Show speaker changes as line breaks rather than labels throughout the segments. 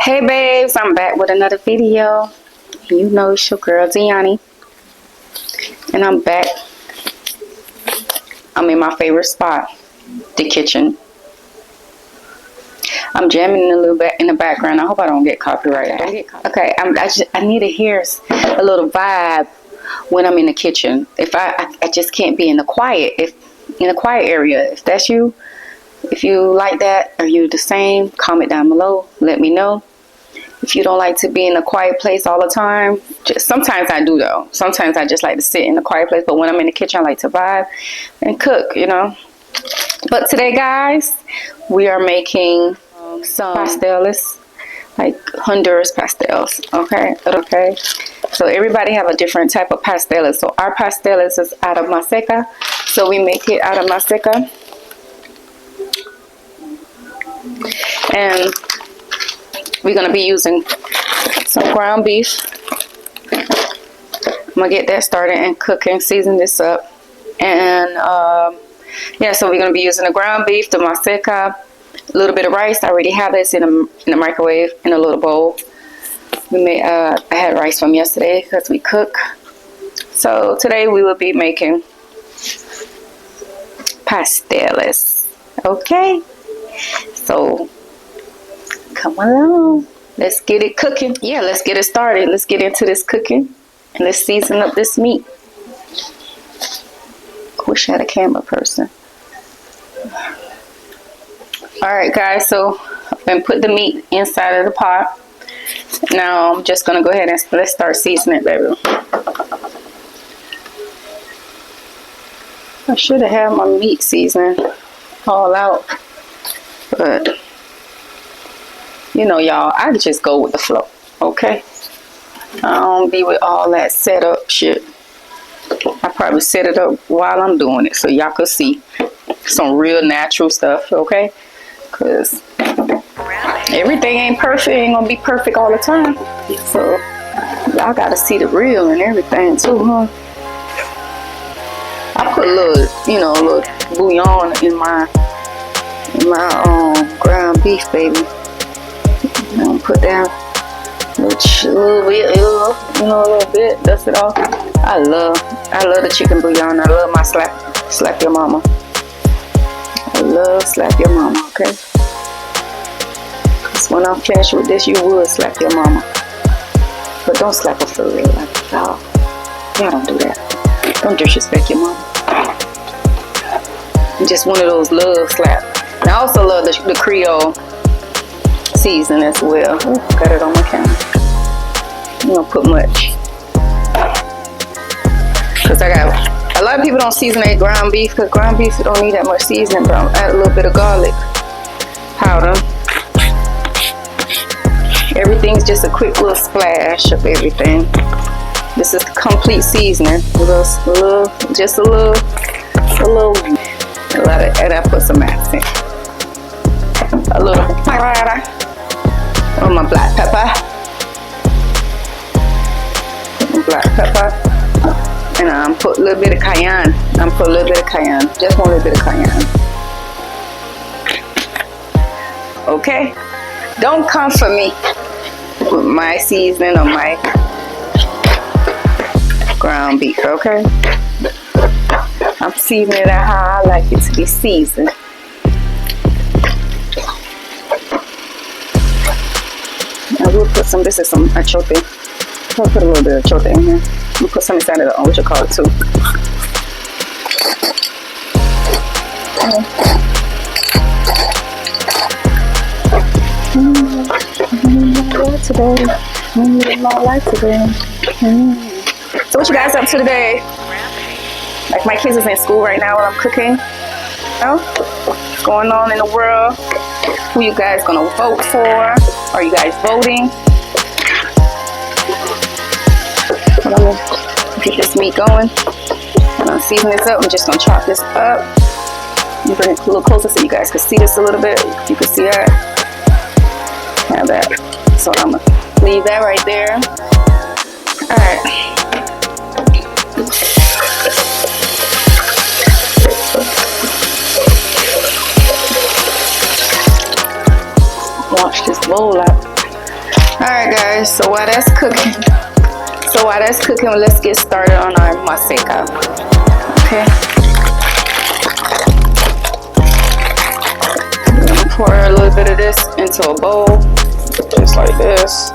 Hey babes, I'm back with another video. You know it's your girl Dionie. And I'm back. I'm in my favorite spot, the kitchen. I'm jamming a little bit in the background. I hope I don't get copyrighted. Okay, I need to hear a little vibe when I'm in the kitchen. If I just can't be in the quiet. If in the quiet area. If that's you, if you like that, or you the same, comment down below. Let me know. If you don't like to be in a quiet place all the time, sometimes I do though. Sometimes I just like to sit in a quiet place. But when I'm in the kitchen, I like to vibe and cook, you know. But today, guys, we are making some pastels, like Honduras pastels. Okay. So everybody have a different type of pastels. So our pastels is out of maseca. So we make it out of maseca. And we're going to be using some ground beef. I'm going to get that started and cooking, season this up. And yeah, so we're going to be using the ground beef, the maseca, a little bit of rice. I already have this in the microwave in a little bowl. We made I had rice from yesterday because we cook. So today we will be making pasteles. Okay, so come along, let's get it cooking. Yeah, let's get it started. Let's get into this cooking and let's season up this meat. Wish I had a camera person. Alright guys, so I'm going to put the meat inside of the pot. Now I'm just going to go ahead and let's start seasoning it, baby. I should have had my meat seasoning all out, but you know, y'all, I just go with the flow, okay? I don't be with all that setup shit. I probably set it up while I'm doing it so y'all could see some real natural stuff, okay? Because everything ain't perfect, ain't gonna be perfect all the time. So y'all gotta see the real and everything too, huh? I put a little, you know, a little bouillon in my ground beef, baby. I'm gonna put down a little bit, you know, a little bit, dust it off. I love the chicken bouillon. I love my slap your mama. I love slap your mama, okay? Cause when I'm finished with this, you would slap your mama. But don't slap her for real, like y'all don't do that. Don't disrespect your mama. Just one of those love slaps. And I also love the Creole season as well. Ooh, got it on my camera. You don't put much. Cause a lot of people don't season their ground beef, because ground beef you don't need that much seasoning, but I'll add a little bit of garlic powder. Everything's just a quick little splash of everything. This is the complete seasoning. Just a little. And I put some accent. A little on my black pepper. Black pepper. And put a little bit of cayenne. Just one little bit of cayenne. Okay? Don't come for me with my seasoning or my ground beef, okay? I'm seasoning it how I like it to be seasoned. I will put some, this is some achote. I'll put a little bit of achote in here. We'll put some inside of the, what you call it too. So what you guys up to today? Like my kids is in school right now while I'm cooking. You know? What's going on in the world? Who you guys gonna vote for? Are you guys voting? I'm gonna get this meat going. I'm gonna season this up. I'm just gonna chop this up. And bring it a little closer so you guys can see this a little bit. You can see that. Have that. So I'm gonna leave that right there. Alright. Wash this bowl out. Alright guys, so while that's cooking, let's get started on our maseca. Okay. I'm gonna pour a little bit of this into a bowl, just like this.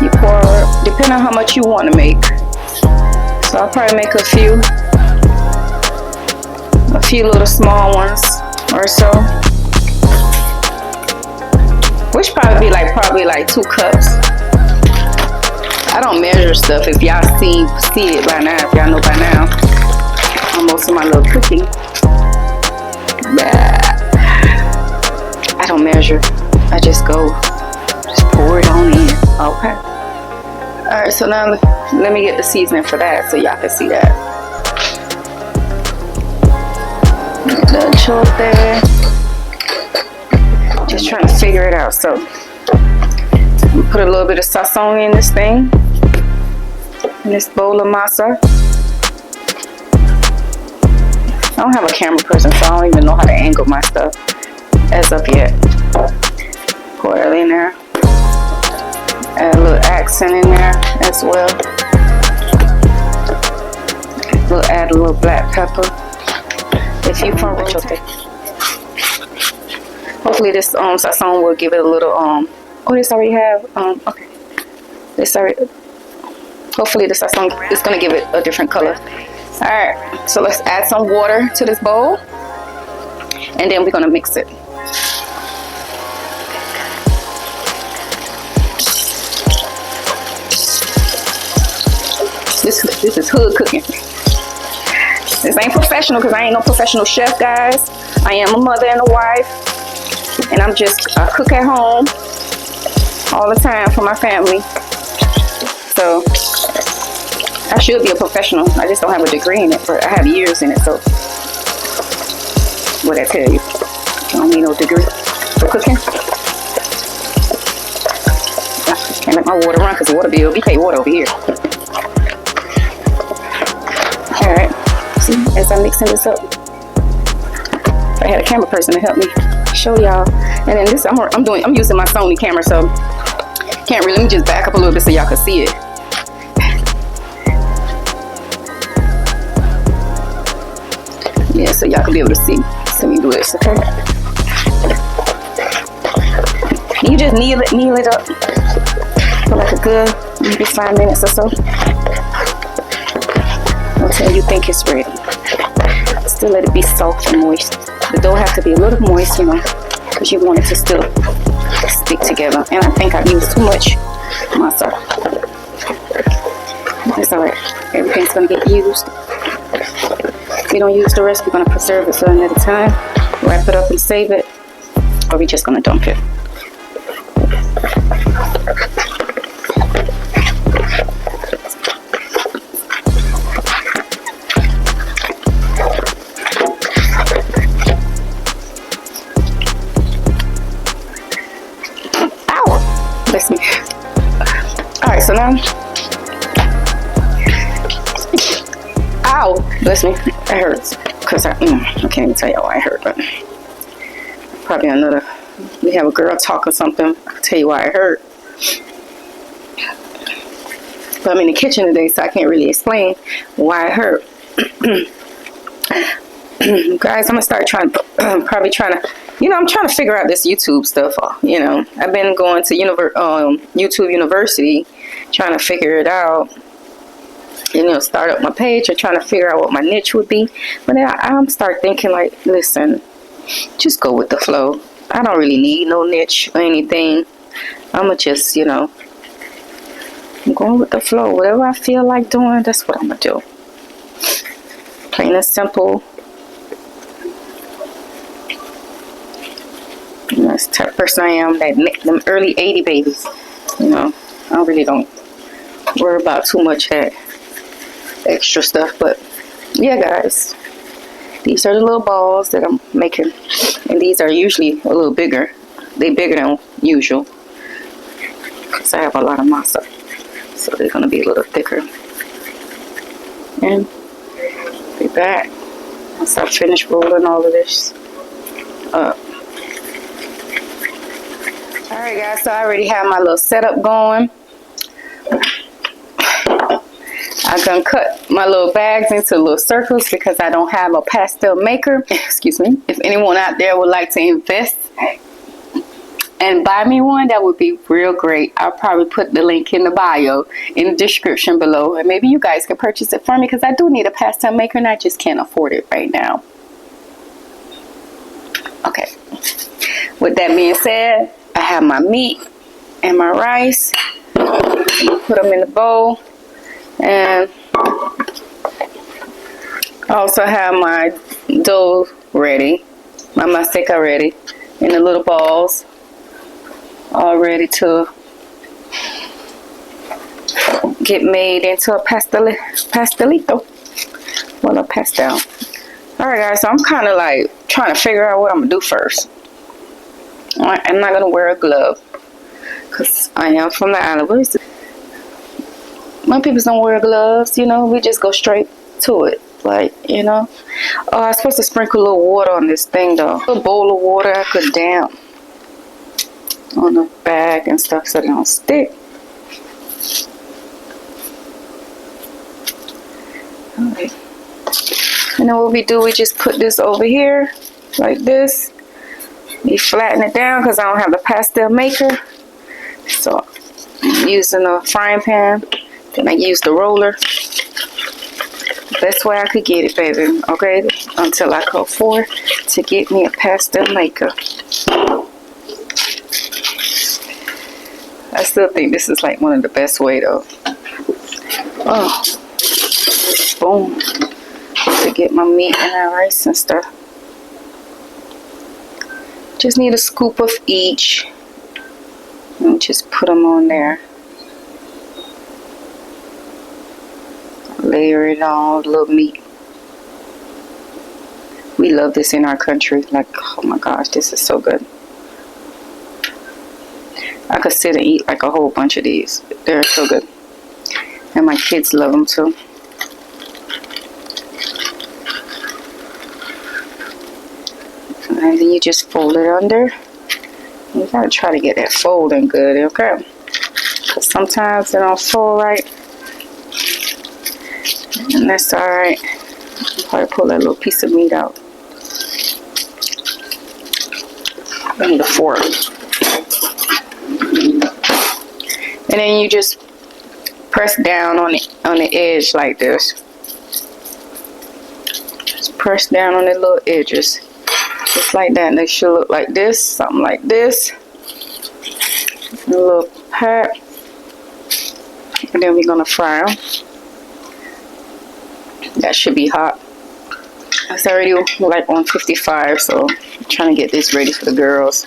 You pour, depending on how much you want to make. So I'll probably make a few little small ones or so. Which probably like 2 cups. I don't measure stuff. If y'all see it by now, if y'all know by now, on most of my little cooking, I don't measure. I just pour it on in. Okay. All right. So now let me get the seasoning for that, so y'all can see that. Little chop there. Just trying to figure it out. So put a little bit of sazon in this thing, in this bowl of masa. I don't have a camera person, so I don't even know how to angle my stuff as of yet. Pour it in there. Add a little accent in there as well. Add a little black pepper. If you from Rotate. Hopefully this sazon will give it a little oh, this already have okay. Hopefully this sazon is gonna give it a different color. Alright, so let's add some water to this bowl, and then we're gonna mix it. This is hood cooking. This ain't professional because I ain't no professional chef, guys. I am a mother and a wife, and I cook at home all the time for my family. So I should be a professional. I just don't have a degree in it, but I have years in it. So what I tell you, I don't need no degree for cooking. Can't let my water run because the water bill. We pay water over here. All right. See, as I'm mixing this up, if I had a camera person to help me show y'all. And then this, I'm using my Sony camera, so can't really. Let me just back up a little bit so y'all can see it. Yeah, so y'all can be able to see me do this, okay? You just kneel it up for like a good maybe 5 minutes or so until you think it's ready. Still let it be soft and moist. The dough has to be a little moist, you know, because you want it to still stick together. And I think I've used too much masa. It's alright. Everything's gonna get used. If we don't use the rest, we're gonna preserve it for another time. Wrap it up and save it, or we're just gonna dump it. Bless me. Alright, so now, ow, bless me, that hurts, because I can't even tell you why it hurt, but probably we have a girl talk or something, I'll tell you why it hurt. But I'm in the kitchen today, so I can't really explain why it hurt. Guys, I'm gonna start I'm trying to figure out this YouTube stuff. You know, I've been going to YouTube University, trying to figure it out. You know, start up my page or trying to figure out what my niche would be. But then I'm start thinking like, listen, just go with the flow. I don't really need no niche or anything. I'ma just, I'm going with the flow. Whatever I feel like doing, that's what I'm gonna do. Plain and simple. That's the type of person I am, them early 80 babies. You know, I really don't worry about too much that extra stuff. But yeah, guys, these are the little balls that I'm making, and these are usually a little bigger. They're bigger than usual because I have a lot of masa, so they're gonna be a little thicker. And be back once I finish rolling all of this up. Alright guys, so I already have my little setup going. I'm going to cut my little bags into little circles because I don't have a pastel maker. Excuse me. If anyone out there would like to invest and buy me one, that would be real great. I'll probably put the link in the bio, in the description below. And maybe you guys can purchase it for me because I do need a pastel maker and I just can't afford it right now. Okay. With that being said, I have my meat and my rice. Put them in the bowl. And I also have my dough ready, my maseca ready, in the little balls, all ready to get made into a pastelito. Well, a pastel. Alright guys, so I'm kind of like trying to figure out what I'm going to do first. I'm not going to wear a glove because I am from the island. My people don't wear gloves, you know. We just go straight to it, like, you know. Oh, I'm supposed to sprinkle a little water on this thing, though. A bowl of water I could damp on the bag and stuff so they don't stick. Alright. And then what we do, we just put this over here, like this. We flatten it down because I don't have the pastel maker. So, I'm using a frying pan. Then I use the roller. Best way I could get it, baby. Okay? Until I can afford to get me a pastel maker. I still think this is like one of the best way though. Oh. Boom. To get my meat and my rice and stuff. Just need a scoop of each. And just put them on there. Layer it on, a little meat. We love this in our country. Like, oh my gosh, this is so good. I could sit and eat like a whole bunch of these. They're so good. And my kids love them too. And then you just fold it under. You gotta try to get that folding good, okay? Because sometimes it don't fold right. And that's alright. I'll probably pull that little piece of meat out. I need a fork. And then you just press down on the edge like this. Just press down on the little edges. Just like that. And they should look like this. Something like this. A little pat. And then we're going to fry them. That should be hot. It's already like 155, so I'm trying to get this ready for the girls.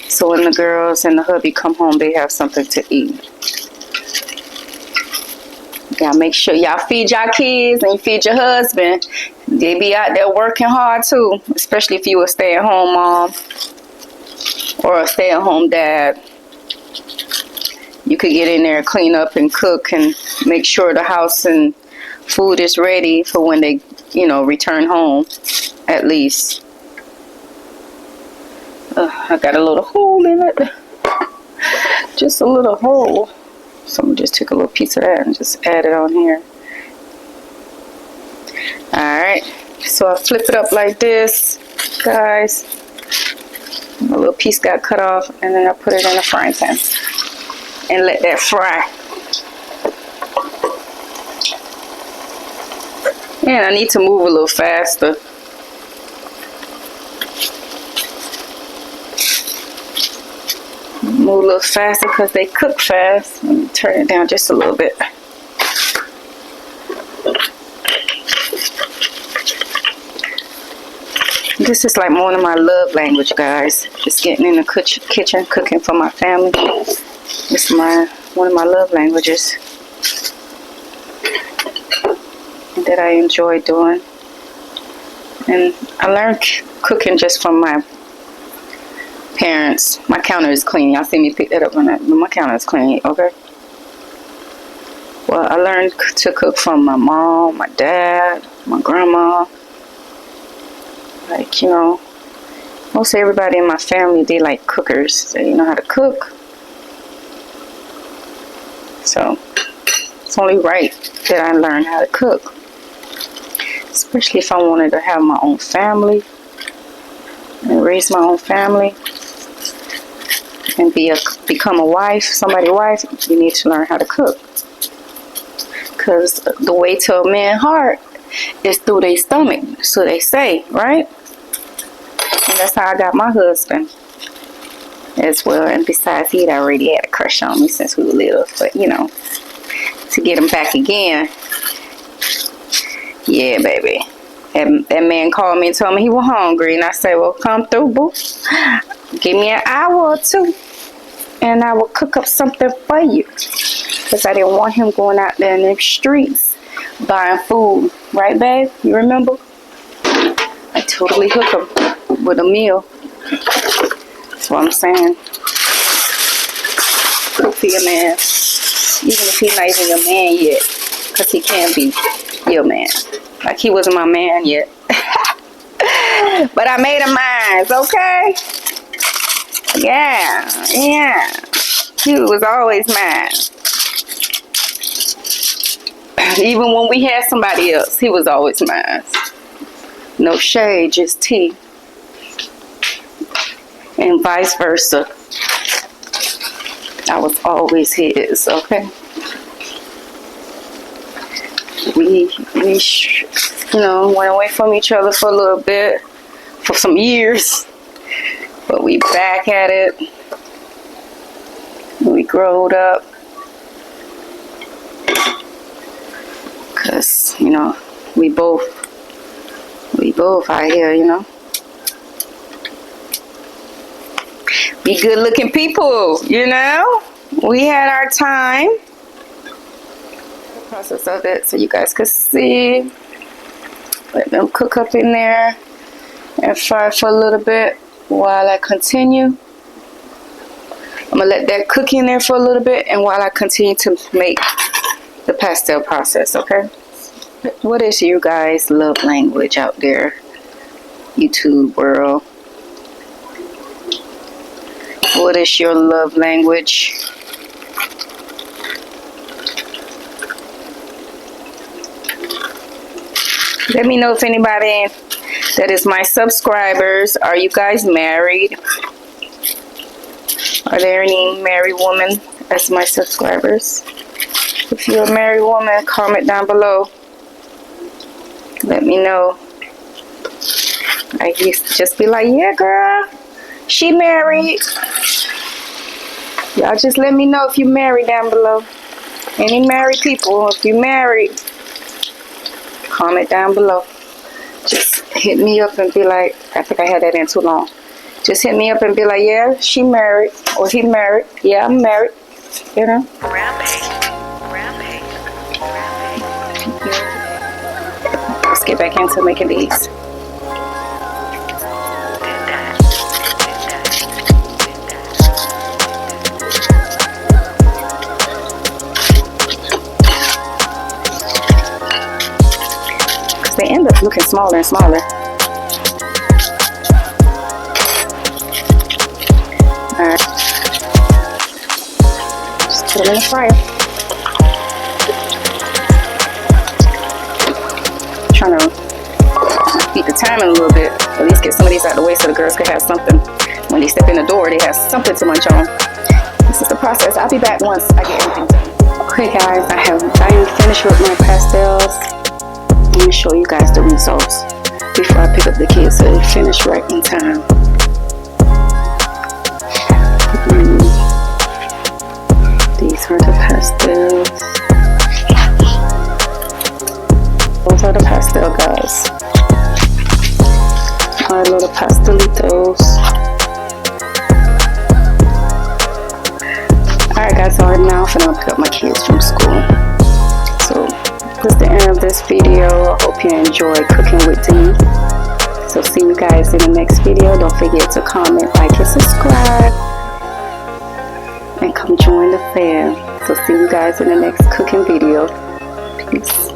So when the girls and the hubby come home, they have something to eat. Y'all make sure y'all feed y'all kids and you feed your husband. They be out there working hard too, especially if you a stay-at-home mom or a stay-at-home dad. You could get in there, clean up and cook and make sure the house and food is ready for when they, you know, return home, at least. I got a little hole in it. Just a little hole. So I'm just take a little piece of that and just add it on here. Alright. So I flip it up like this, guys. A little piece got cut off and then I put it in a frying pan. And let that fry. And I need to move a little faster. Move a little faster because they cook fast. Let me turn it down just a little bit. This is like one of my love language, guys. Just getting in the kitchen, cooking for my family. It's one of my love languages that I enjoy doing. And I learned cooking just from my parents. My counter is clean. Y'all see me pick that up on that. My counter is clean, okay? Well, I learned to cook from my mom, my dad, my grandma. Like, you know, most everybody in my family, they like cookers. They know how to cook. So it's only right that I learn how to cook, especially if I wanted to have my own family and raise my own family and become a wife, somebody's wife. You need to learn how to cook, because the way to a man's heart is through their stomach, so they say, right? And that's how I got my husband as well. And besides, he'd already had a crush on me since we were little, but you know, to get him back again, yeah, baby. That man called me and told me he was hungry, and I said, well, come through, boo. Give me an hour or two, and I will cook up something for you, because I didn't want him going out there in the streets buying food, right, babe? You remember? I totally hook him with a meal. That's what I'm saying. Cook for your man, even if he's not even your man yet, because he can't be your man. Like he wasn't my man yet. But I made him mine, okay? Yeah. He was always mine. Even when we had somebody else, he was always mine. No shade, just tea. And vice versa. I was always his, okay? We you know, went away from each other for a little bit, for some years, but we back at it. We growed up, cause you know we both out here, you know, be good looking people, you know. We had our time. The process of it, so you guys could see. Let them cook up in there and fry for a little bit while I continue. I'm gonna let that cook in there for a little bit, and while I continue to make the pastel process, okay? What is you guys' love language out there, YouTube world? What is your love language? Let me know if anybody that is my subscribers, are you guys married? Are there any married women as my subscribers? If you're a married woman, comment down below. Let me know. I used to just be like, yeah, girl, she married. Y'all just let me know if you married down below. Any married people, if you married, comment down below. Just hit me up and be like, I think I had that in too long. Just hit me up and be like, yeah, she married, or he married. Yeah, I'm married. You know? Rampage. Let's get back into making these. They end up looking smaller and smaller. Alright. Just put them in the fryer. Trying to beat the timing a little bit. At least get some of these out of the way so the girls could have something. When they step in the door, they have something to munch on. This is the process. I'll be back once I get everything done. Okay guys, I am finished with my pastels. Let me show you guys the results before I pick up the kids so they finish right in time. These are the pastels. Those are the pastel guys. My little pastelitos. Alright guys, so right now I'm gonna pick up my kids from school. So that's the end of this video. I hope you enjoy cooking with Dee. So see you guys in the next video. Don't forget to comment, like, and subscribe, and come join the fam. So see you guys in the next cooking video. Peace.